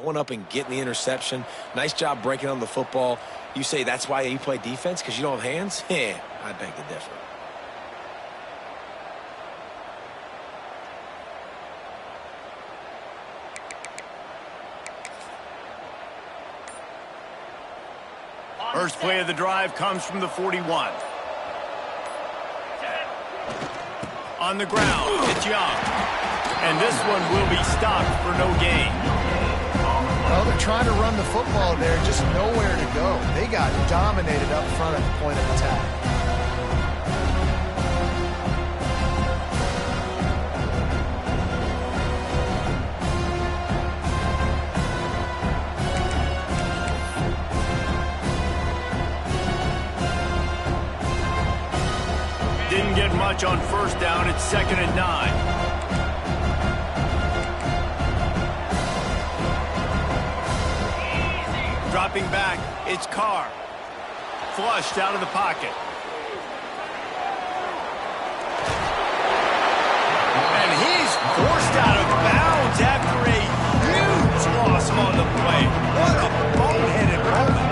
Going up and getting the interception. Nice job breaking on the football. You say that's why you play defense, because you don't have hands? Yeah, I beg to differ. First play of the drive comes from the 41. On the ground, it's Young. And this one will be stopped for no gain. Well, they're trying to run the football there, just nowhere to go. They got dominated up front at the point of attack. Didn't get much on first down. It's 2nd and 9. Dropping back, it's Carr. Flushed out of the pocket. And he's forced out of bounds after a huge loss on the play. What a boneheaded moment.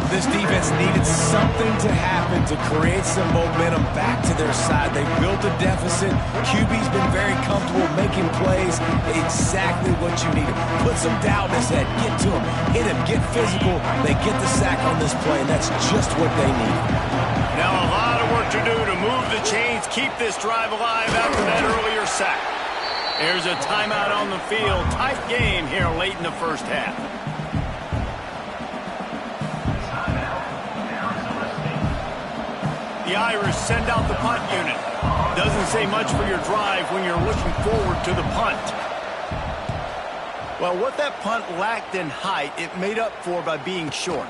This defense needed something to happen to create some momentum back to their side. They built a deficit. QB's been very comfortable making plays. Exactly what you needed. Put some doubt in his head. Get to him. Hit him. Get physical. They get the sack on this play, and that's just what they need. Now a lot of work to do to move the chains, keep this drive alive after that earlier sack. There's a timeout on the field. Tight game here late in the first half. The Irish send out the punt unit. Doesn't say much for your drive when you're looking forward to the punt. Well, what that punt lacked in height, it made up for by being short.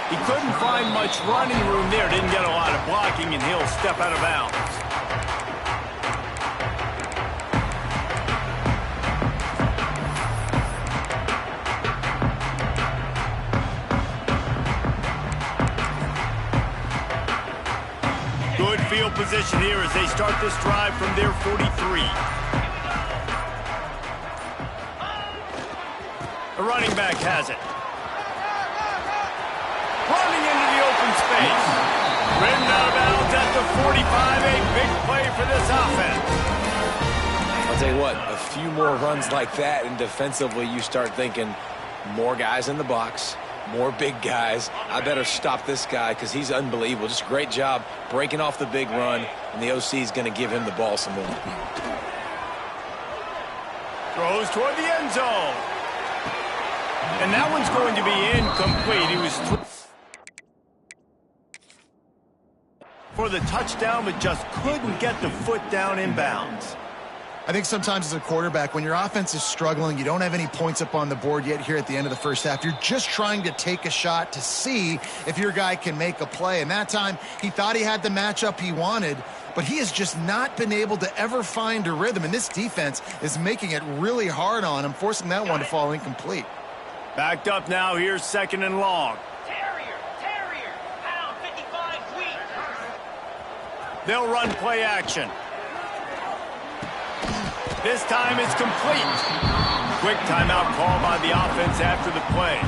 He couldn't find much running room there. Didn't get a lot of blocking, and he'll step out of bounds. Good field position here as they start this drive from their 43. The running back has it. Running into the open space. Ridden out of bounds at the 45. A big play for this offense. I'll tell you what, a few more runs like that, and defensively you start thinking more guys in the box, more big guys. I better stop this guy because he's unbelievable. Just a great job breaking off the big run, and the OC is going to give him the ball some more. Throws toward the end zone. And that one's going to be incomplete. He was for the touchdown, but just couldn't get the foot down inbounds. I think sometimes as a quarterback, when your offense is struggling, you don't have any points up on the board yet here at the end of the first half. You're just trying to take a shot to see if your guy can make a play. And that time, he thought he had the matchup he wanted, but he has just not been able to ever find a rhythm. And this defense is making it really hard on him, forcing that one to fall incomplete. Backed up now. Here's 2nd and long. Pound 55 weak. They'll run play action. This time it's complete. Quick timeout call by the offense after the play.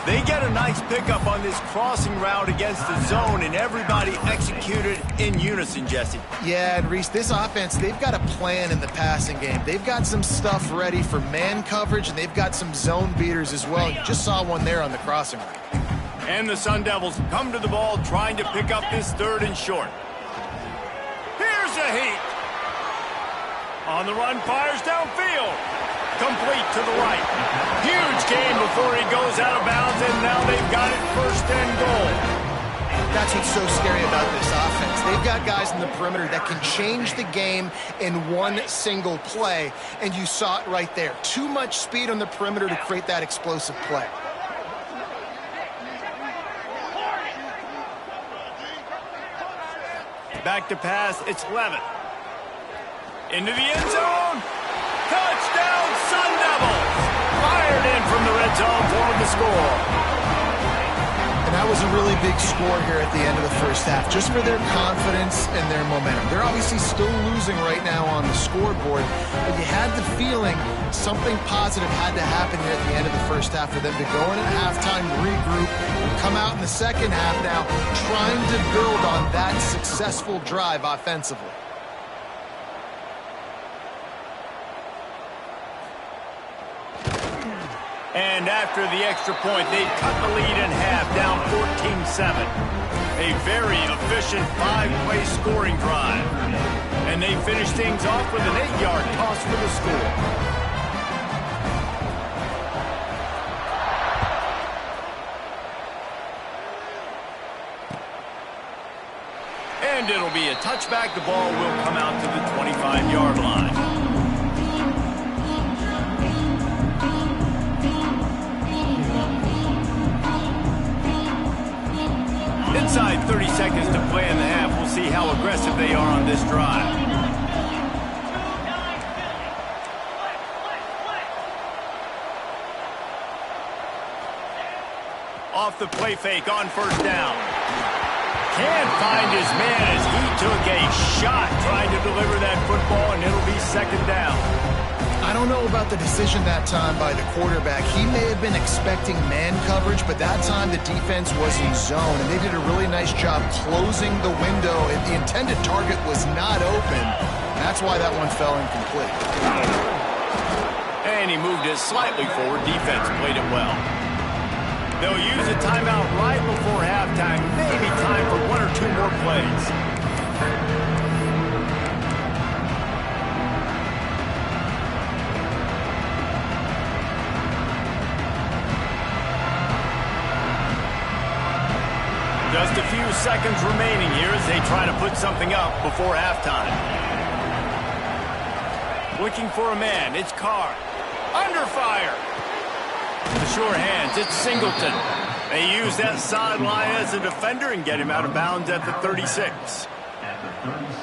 They get a nice pickup on this crossing route against the zone, and everybody executed in unison, Jesse. Yeah, and Reese, this offense, they've got a plan in the passing game. They've got some stuff ready for man coverage, and they've got some zone beaters as well. You just saw one there on the crossing route. And the Sun Devils come to the ball trying to pick up this 3rd and short. Here's a heat. On the run, fires downfield. Complete to the right. Huge gain before he goes out of bounds, and now they've got it 1st and goal. That's what's so scary about this offense. They've got guys in the perimeter that can change the game in one single play, and you saw it right there. Too much speed on the perimeter to create that explosive play. Back to pass, it's Levitt. Into the end zone. Touchdown, Sun Devils! Fired in from the red zone for the score. And that was a really big score here at the end of the first half, just for their confidence and their momentum. They're obviously still losing right now on the scoreboard, but you had the feeling something positive had to happen here at the end of the first half for them to go in at halftime, regroup, and come out in the second half now trying to build on that successful drive offensively. And after the extra point, they cut the lead in half, down 14-7. A very efficient 5-play scoring drive. And they finish things off with an 8-yard toss for the score. And it'll be a touchback. The ball will come out to the 25-yard line. Inside 30 seconds to play in the half. We'll see how aggressive they are on this drive. Off the play fake on first down. Can't find his man as he took a shot trying to deliver that football, and it'll be second down. I don't know about the decision that time by the quarterback. He may have been expecting man coverage, but that time the defense was in zone, and they did a really nice job closing the window. The intended target was not open. That's why that one fell incomplete. And he moved it slightly forward. Defense played it well. They'll use a timeout right before halftime. Maybe time for one or two more plays. Just a few seconds remaining here as they try to put something up before halftime. Looking for a man. It's Carr. Under fire. The sure hands. It's Singleton. They use that sideline as a defender and get him out of bounds at the 36.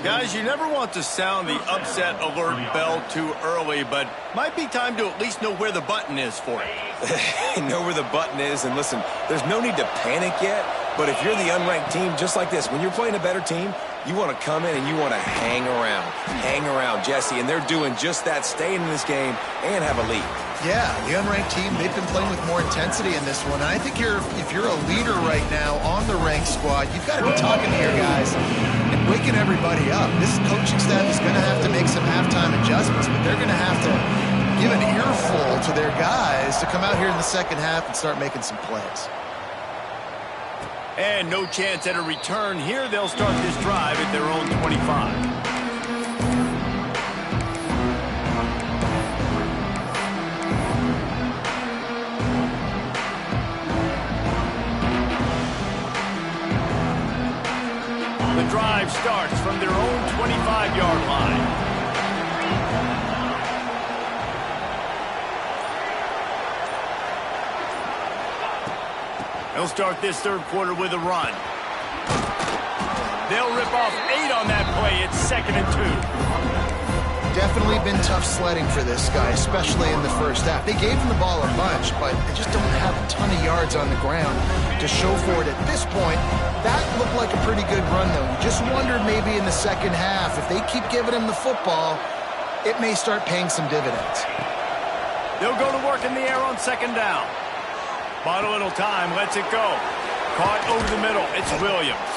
Guys, you never want to sound the upset alert bell too early, but might be time to at least know where the button is for it. Know where the button is, and listen, there's no need to panic yet, but if you're the unranked team, just like this, when you're playing a better team, you want to come in and you want to hang around, Jesse, and they're doing just that, staying in this game and have a lead. Yeah, the unranked team, they've been playing with more intensity in this one. And I think if you're a leader right now on the ranked squad, you've got to be talking to your guys and waking everybody up. This coaching staff is going to have to make some halftime adjustments, but they're going to have to give an earful to their guys to come out here in the second half and start making some plays. And no chance at a return here. They'll start this drive at their own 25. The drive starts from their own 25-yard line. They'll start this third quarter with a run. They'll rip off 8 on that play. It's 2nd and 2. Definitely been tough sledding for this guy, especially in the first half. They gave him the ball a bunch, but they just don't have a ton of yards on the ground to show for it at this point. That looked like a pretty good run, though. You just wondered maybe in the second half, if they keep giving him the football, it may start paying some dividends. They'll go to work in the air on second down. Bought a little time, lets it go. Caught over the middle, it's Williams.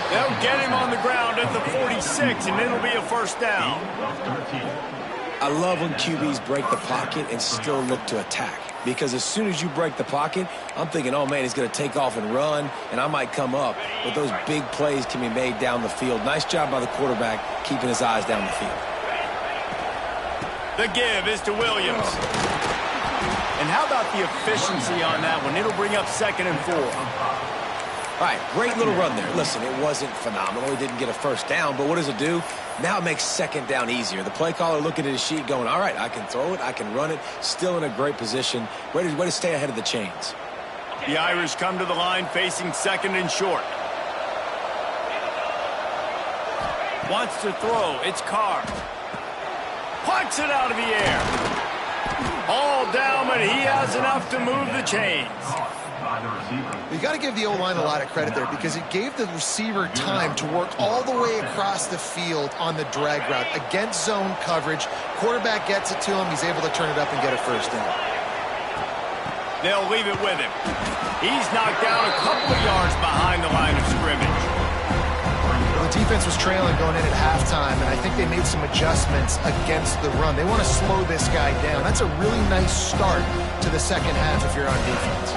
They'll get him on the ground at the 46, and it'll be a first down. I love when QBs break the pocket and still look to attack. Because as soon as you break the pocket, I'm thinking, oh, man, he's going to take off and run, and I might come up. But those big plays can be made down the field. Nice job by the quarterback keeping his eyes down the field. The give is to Williams. And how about the efficiency on that one? It'll bring up 2nd and 4. All right, great little run there. Listen, it wasn't phenomenal. He didn't get a first down, but what does it do? Now it makes second down easier. The play caller looking at his sheet going, all right, I can throw it, I can run it, still in a great position. Way to stay ahead of the chains. The Irish come to the line facing 2nd and short. Wants to throw. It's Carr. Punts it out of the air. All down, but he has enough to move the chains. You got to give the O-line a lot of credit there because it gave the receiver time to work all the way across the field on the drag route against zone coverage. Quarterback gets it to him. He's able to turn it up and get a first down. They'll leave it with him. He's knocked down a couple of yards behind the line of scrimmage. The defense was trailing going in at halftime, and I think they made some adjustments against the run. They want to slow this guy down. That's a really nice start to the second half if you're on defense.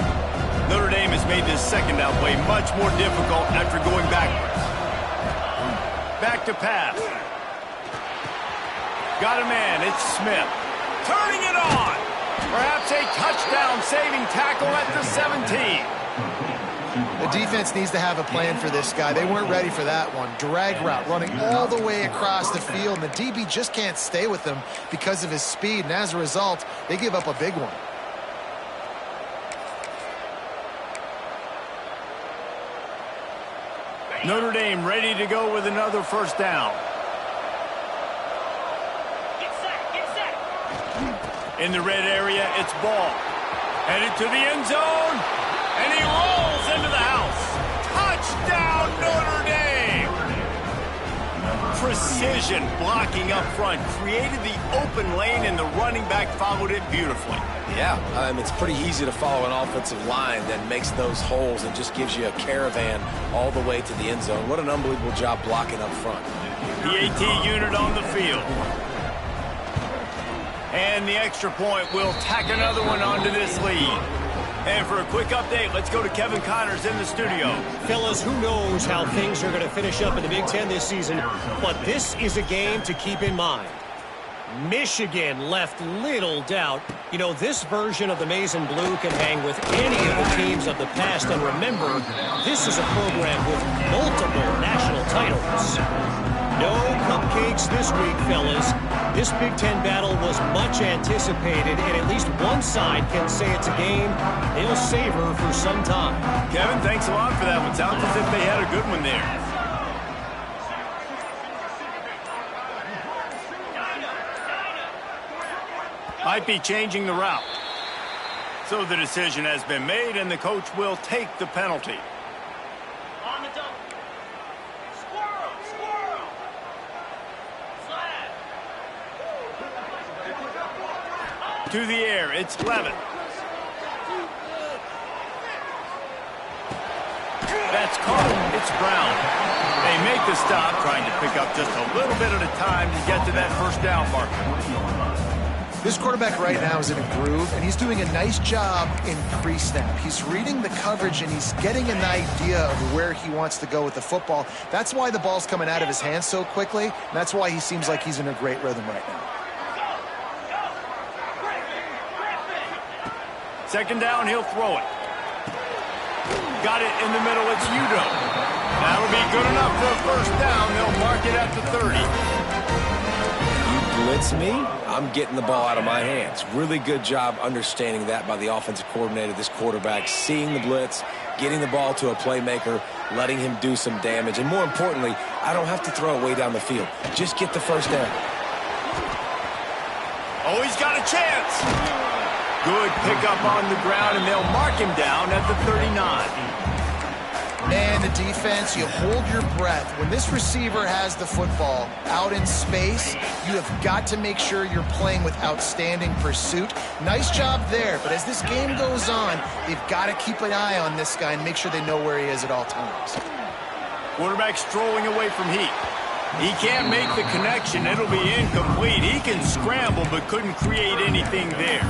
Notre Dame has made this second down play much more difficult after going backwards. Back to pass. Got a man. It's Smith. Turning it on. Perhaps a touchdown-saving tackle at the 17. The defense needs to have a plan for this guy. They weren't ready for that one. Drag route running all the way across the field, and the DB just can't stay with him because of his speed, and as a result, they give up a big one. Notre Dame ready to go with another first down. In the red area, it's Ball. Headed to the end zone, and he rolls into the house. Touchdown, Notre Dame! Precision blocking up front created the open lane, and the running back followed it beautifully. Yeah, it's pretty easy to follow an offensive line that makes those holes and just gives you a caravan all the way to the end zone. What an unbelievable job blocking up front. The AT unit on the field. And the extra point will tack another one onto this lead. And for a quick update, let's go to Kevin Connors in the studio. Fellas, who knows how things are going to finish up in the Big Ten this season, but this is a game to keep in mind. Michigan left little doubt. You know, this version of the Maize and Blue can hang with any of the teams of the past. And remember, this is a program with multiple national titles. No cupcakes this week, fellas. This Big Ten battle was much anticipated, and at least one side can say it's a game they'll savor for some time. Kevin, thanks a lot for that one. Sounds as if they had a good one there. Might be changing the route. So the decision has been made, and the coach will take the penalty. On the double. Squirrel, squirrel. Slide. To the air, it's Levin. That's caught. It's Brown. They make the stop, trying to pick up just a little bit at a time to get to that first down marker. This quarterback right now is in a groove, and he's doing a nice job in pre-snap. He's reading the coverage, and he's getting an idea of where he wants to go with the football. That's why the ball's coming out of his hands so quickly, and that's why he seems like he's in a great rhythm right now. Second down, he'll throw it. Got it in the middle, it's Udo. That'll be good enough for a first down. They'll mark it at the 30. You blitz me, I'm getting the ball out of my hands. Really good job understanding that by the offensive coordinator, this quarterback, seeing the blitz, getting the ball to a playmaker, letting him do some damage. And more importantly, I don't have to throw it way down the field. Just get the first down. Oh, he's got a chance. Good pickup on the ground, and they'll mark him down at the 39. And the defense, you hold your breath. When this receiver has the football out in space, you have got to make sure you're playing with outstanding pursuit. Nice job there, but as this game goes on, they've got to keep an eye on this guy and make sure they know where he is at all times. Quarterback strolling away from heat. He can't make the connection. It'll be incomplete. He can scramble, but couldn't create anything there.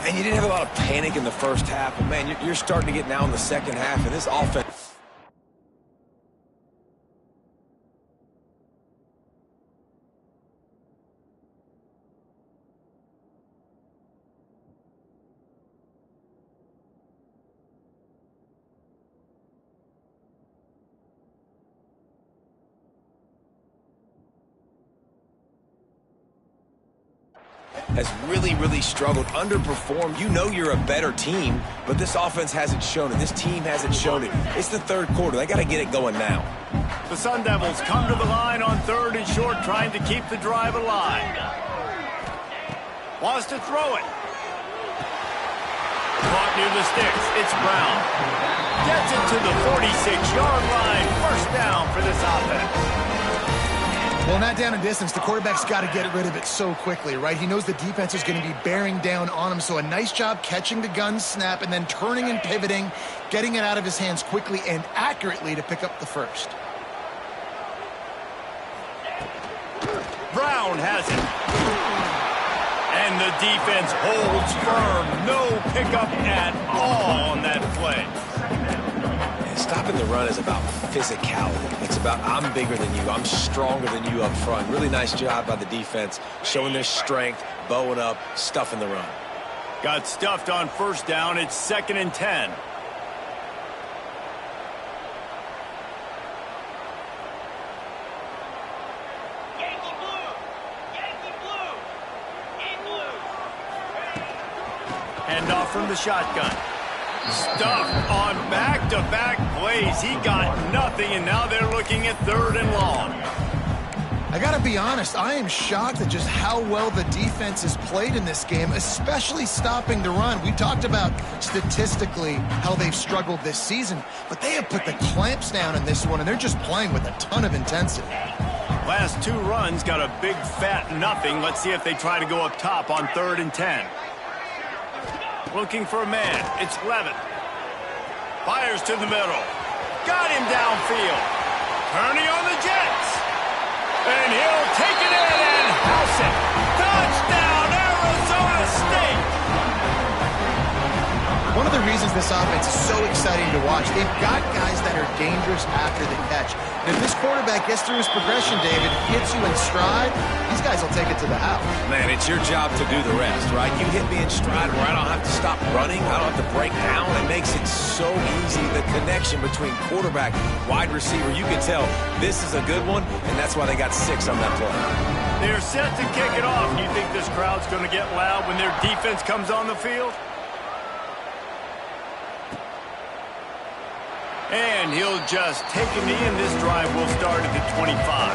And you didn't have a lot of panic in the first half, but man, you're starting to get now in the second half, and this offense. Has really struggled, underperformed. You know you're a better team, but this offense hasn't shown it. This team hasn't shown it. It's the third quarter. They got to get it going now. The Sun Devils come to the line on 3rd and short, trying to keep the drive alive. Wants to throw it. Caught near the sticks. It's Brown. Gets it to the 46-yard line. First down for this offense. Well, not down in distance. The quarterback's got to get rid of it so quickly, right? He knows the defense is going to be bearing down on him, so a nice job catching the gun snap and then turning and pivoting, getting it out of his hands quickly and accurately to pick up the first. Brown has it. And the defense holds firm. No pickup at all on that play. Stopping the run is about physicality. It's about I'm bigger than you. I'm stronger than you up front. Really nice job by the defense, showing their strength, bowing up, stuffing the run. Got stuffed on first down. It's 2nd and 10. Yankee blue! Yankee blue! In blue! Hand off from the shotgun. Stuffed on back-to-back plays. He got nothing, and now they're looking at 3rd and long. I got to be honest, I am shocked at just how well the defense has played in this game, especially stopping the run. We talked about statistically how they've struggled this season, but they have put the clamps down in this one, and they're just playing with a ton of intensity. Last 2 runs got a big fat nothing. Let's see if they try to go up top on 3rd and 10. Looking for a man. It's Levitt. Fires to the middle. Got him downfield. Turning on the Jets. And he'll take it in and house it. Touchdown, Arizona State. One of the reasons this offense is so exciting to watch, they've got guys that are dangerous after the catch. And if this quarterback gets through his progression, David, hits you in stride, these guys will take it to the house. Man, it's your job to do the rest, right? You hit me in stride where I don't have to stop running. I don't have to break down. It makes it so easy. The connection between quarterback, wide receiver, you can tell this is a good one, and that's why they got 6 on that play. They're set to kick it off. You think this crowd's going to get loud when their defense comes on the field? And he'll just take a knee, and this drive will start at the 25.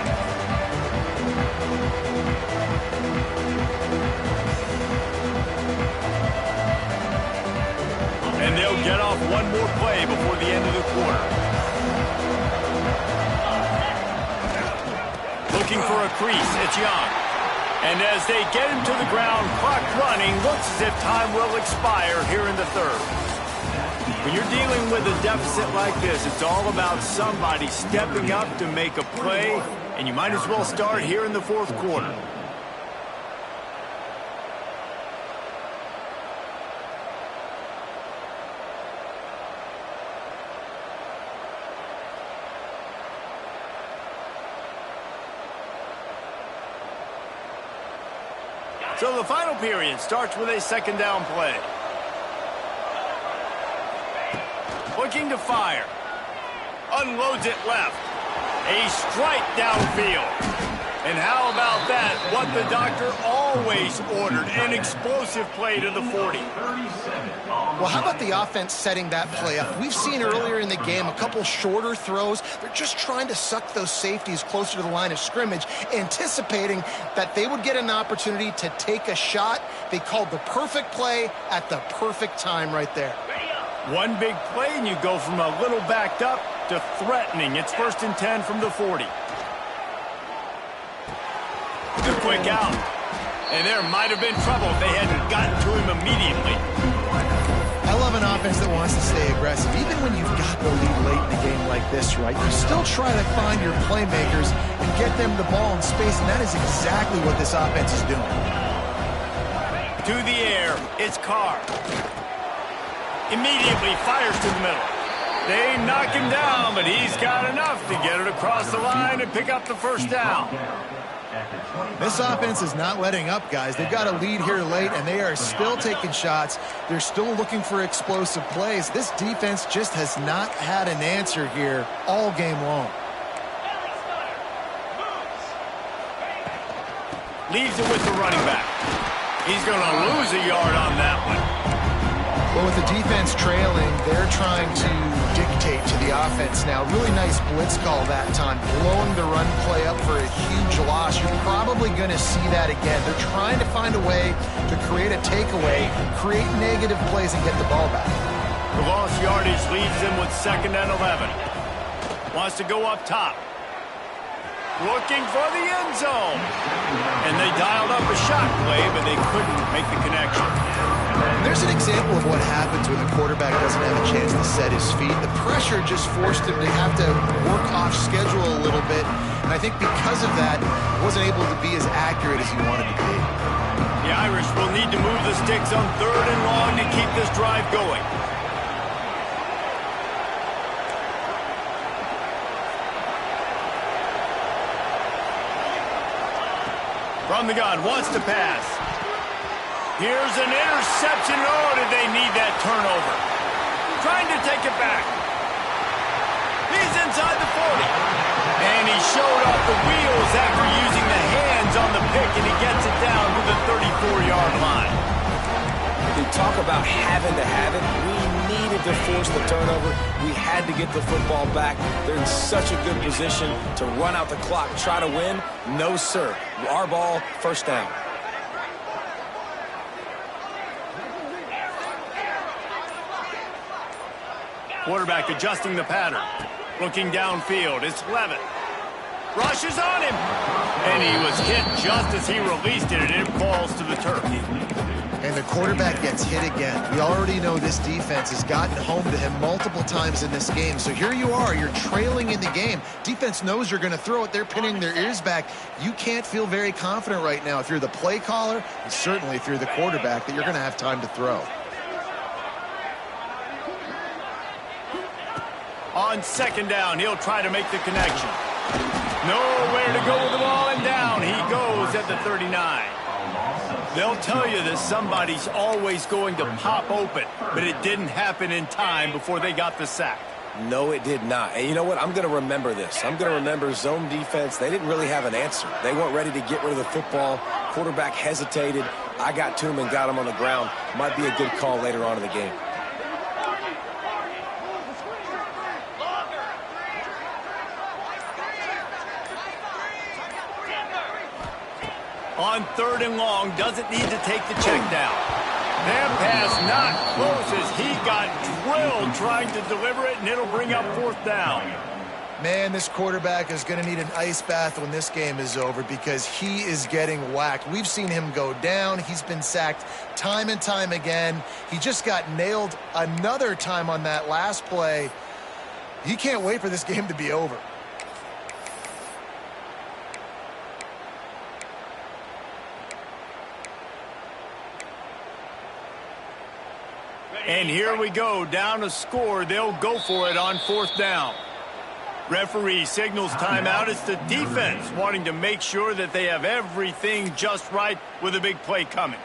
And they'll get off one more play before the end of the quarter. Looking for a crease, it's Young. And as they get him to the ground, clock running, looks as if time will expire here in the 3rd. When you're dealing with a deficit like this, it's all about somebody stepping up to make a play, and you might as well start here in the 4th quarter. So the final period starts with a 2nd down play. Looking to fire. Unloads it left. A strike downfield. And how about that? What the doctor always ordered. An explosive play to the 40. Well, how about the offense setting that play up? We've seen earlier in the game a couple shorter throws. They're just trying to suck those safeties closer to the line of scrimmage, anticipating that they would get an opportunity to take a shot. They called the perfect play at the perfect time right there. One big play, and you go from a little backed up to threatening. It's 1st and 10 from the 40. The quick out. And there might have been trouble if they hadn't gotten to him immediately. I love an offense that wants to stay aggressive. Even when you've got the lead late in a game like this, right, you still try to find your playmakers and get them the ball in space, and that is exactly what this offense is doing. To the air, it's Carr. Immediately fires to the middle. They knock him down, but he's got enough to get it across the line and pick up the 1st down. This offense is not letting up, guys. They've got a lead here late, and they are still taking shots. They're still looking for explosive plays. This defense just has not had an answer here all game long. Leaves it with the running back. He's going to lose a yard on that one. Well, with the defense trailing, they're trying to dictate to the offense now. Really nice blitz call that time, blowing the run play up for a huge loss. You're probably going to see that again. They're trying to find a way to create a takeaway, create negative plays, and get the ball back. The lost yardage leaves them with 2nd and 11. Wants to go up top. Looking for the end zone. And they dialed up a shot play, but they couldn't make the connection. There's an example of what happens when the quarterback doesn't have a chance to set his feet. The pressure just forced him to have to work off schedule a little bit. And I think because of that, wasn't able to be as accurate as he wanted to be. The Irish will need to move the sticks on 3rd and long to keep this drive going. From the gun, wants to pass. Here's an interception. Oh, did they need that turnover? Trying to take it back. He's inside the 40. And he showed off the wheels after using the hands on the pick, and he gets it down to the 34-yard line. You talk about having to have it. We needed to force the turnover. We had to get the football back. They're in such a good position to run out the clock, try to win. No, sir. Our ball, 1st down. Quarterback adjusting the pattern. Looking downfield. It's Levitt. Rushes on him. And he was hit just as he released it, and it falls to the turf. And the quarterback gets hit again. We already know this defense has gotten home to him multiple times in this game. So here you are. You're trailing in the game. Defense knows you're going to throw it. They're pinning their ears back. You can't feel very confident right now if you're the play caller, and certainly if you're the quarterback, that you're going to have time to throw. On 2nd down, he'll try to make the connection. Nowhere to go with the ball, and down he goes at the 39. They'll tell you that somebody's always going to pop open, but it didn't happen in time before they got the sack. No, it did not. And you know what? I'm going to remember this. I'm going to remember zone defense. They didn't really have an answer. They weren't ready to get rid of the football. Quarterback hesitated. I got to him and got him on the ground. Might be a good call later on in the game. On 3rd and long, doesn't need to take the check down. That pass not close as he got drilled trying to deliver it, and it'll bring up 4th down. Man, this quarterback is going to need an ice bath when this game is over because he is getting whacked. We've seen him go down. He's been sacked time and time again. He just got nailed another time on that last play. He can't wait for this game to be over. And here we go, down a score. They'll go for it on 4th down. Referee signals timeout. It's the defense wanting to make sure that they have everything just right with a big play coming.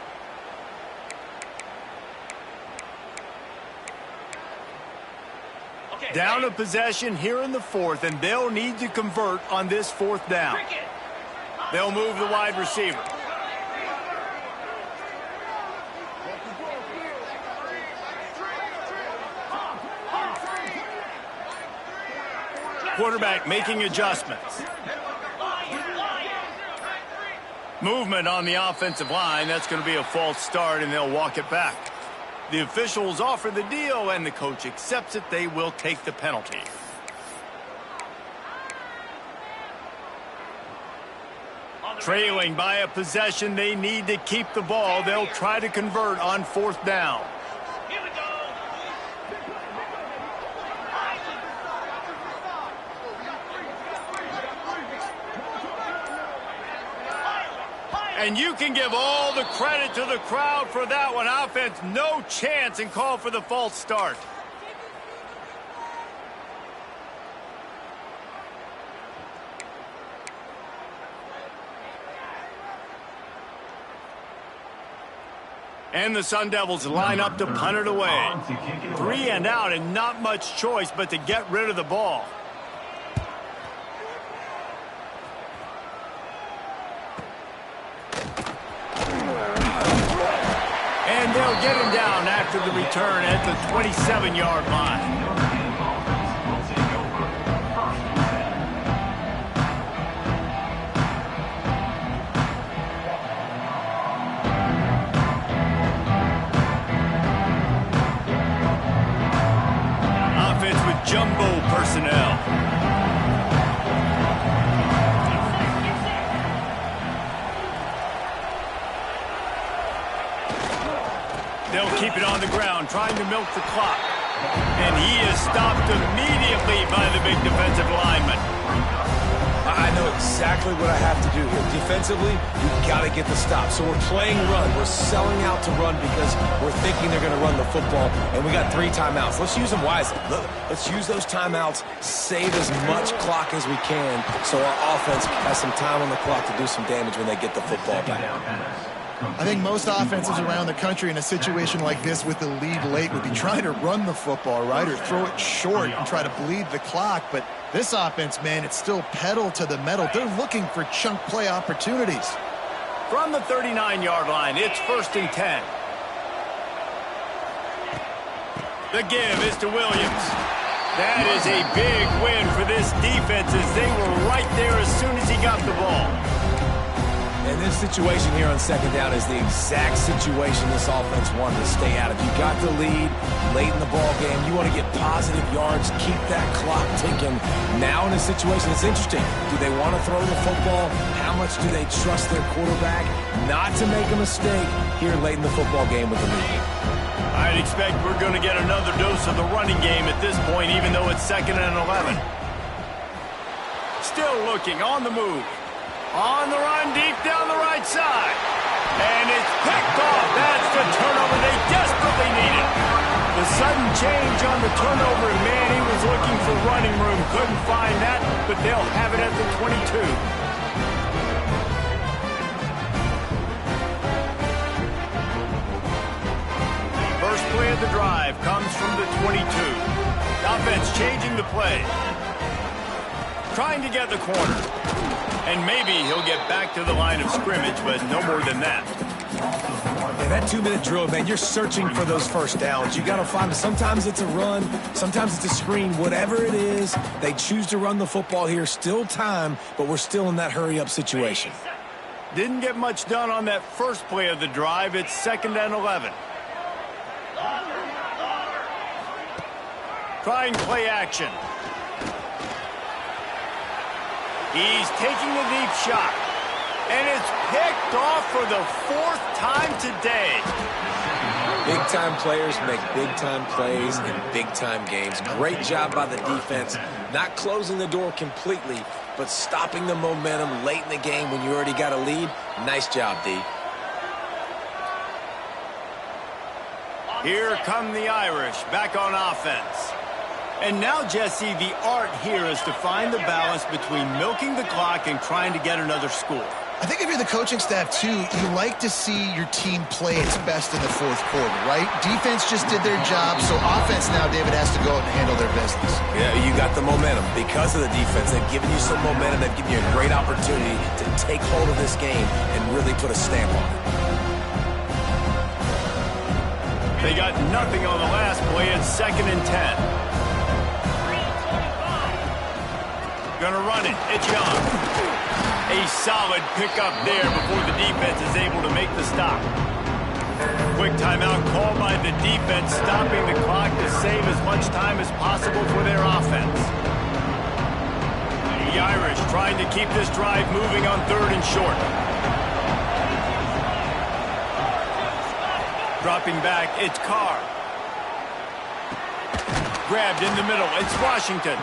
Down a possession here in the 4th, and they'll need to convert on this 4th down. They'll move the wide receiver. Quarterback making adjustments. Movement on the offensive line. That's going to be a false start, and they'll walk it back. The officials offer the deal, and the coach accepts it. They will take the penalty. Trailing by a possession, they need to keep the ball. They'll try to convert on 4th down. Here we go. And you can give all the credit to the crowd for that one. Offense, no chance, and call for the false start. And the Sun Devils line up to punt it away. 3 and out, and not much choice but to get rid of the ball. And they'll get him down after the return at the 27-yard line. Offense with jumbo personnel. They'll keep it on the ground, trying to milk the clock. And he is stopped immediately by the big defensive lineman. I know exactly what I have to do here. Defensively, we've got to get the stop. So we're playing run. We're selling out to run because we're thinking they're going to run the football, and we got 3 timeouts. Let's use them wisely. Let's use those timeouts, save as much clock as we can so our offense has some time on the clock to do some damage when they get the football back. I think most offenses around the country in a situation like this with the lead late would be trying to run the football, right, or throw it short and try to bleed the clock. But this offense, man, it's still pedal to the metal. They're looking for chunk play opportunities. From the 39-yard line, it's 1st and 10. The give is to Williams. That is a big win for this defense as they were right there as soon as he got the ball. And this situation here on 2nd down is the exact situation this offense wanted to stay out of. You got the lead late in the ball game. You want to get positive yards, keep that clock ticking. Now in a situation, it's interesting. Do they want to throw the football? How much do they trust their quarterback not to make a mistake here late in the football game with the lead? I'd expect we're going to get another dose of the running game at this point, even though it's 2nd and 11. Still looking, on the move. On the run, deep down the right side. And it's picked off. That's the turnover they desperately needed. The sudden change on the turnover, and man, he was looking for running room. Couldn't find that, but they'll have it at the 22. First play of the drive comes from the 22. Offense changing the play. Trying to get the corner. And maybe he'll get back to the line of scrimmage, but no more than that. And that 2-minute drill, man, you're searching for those first downs. You got to find them. Sometimes it's a run. Sometimes it's a screen. Whatever it is, they choose to run the football here. Still time, but we're still in that hurry-up situation. Didn't get much done on that first play of the drive. It's 2nd and 11. Trying play action. He's taking the deep shot. And it's picked off for the 4th time today. Big-time players make big-time plays in big-time games. Great job by the defense. Not closing the door completely, but stopping the momentum late in the game when you already got a lead. Nice job, D. Here come the Irish back on offense. And now, Jesse, the art here is to find the balance between milking the clock and trying to get another score. I think if you're the coaching staff, too, you like to see your team play its best in the 4th quarter, right? Defense just did their job, so offense now, David, has to go out and handle their business. Yeah, you got the momentum. Because of the defense, they've given you some momentum. They've given you a great opportunity to take hold of this game and really put a stamp on it. They got nothing on the last play. It's 2nd and 10. Gonna run it. It's Young. A solid pickup there before the defense is able to make the stop. Quick timeout called by the defense, stopping the clock to save as much time as possible for their offense. The Irish trying to keep this drive moving on 3rd and short. Dropping back, it's Carr. Grabbed in the middle. It's Washington.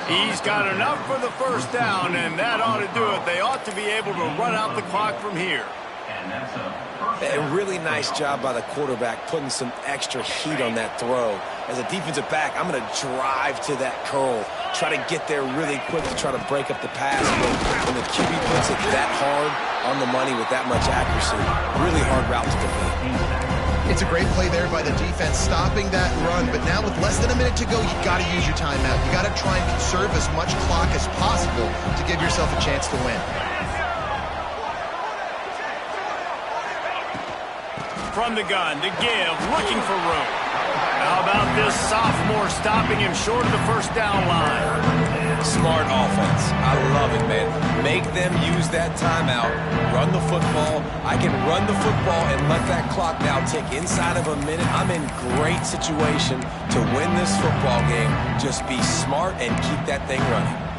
He's got enough for the first down, and that ought to do it. They ought to be able to run out the clock from here. A really nice job by the quarterback, putting some extra heat on that throw. As a defensive back, I'm going to drive to that curl, try to get there really quick to try to break up the pass. But when the QB puts it that hard on the money with that much accuracy, really hard route to defend. It's a great play there by the defense, stopping that run. But now with less than a minute to go, you got to use your timeout. You got to try and conserve as much clock as possible to give yourself a chance to win. from the gun to give, looking for room. How about this sophomore stopping him short of the first down line? Smart offense. I love it, man. Make them use that timeout. Run the football. I can run the football and let that clock now tick inside of a minute. I'm in great situation to win this football game. Just be smart and keep that thing running.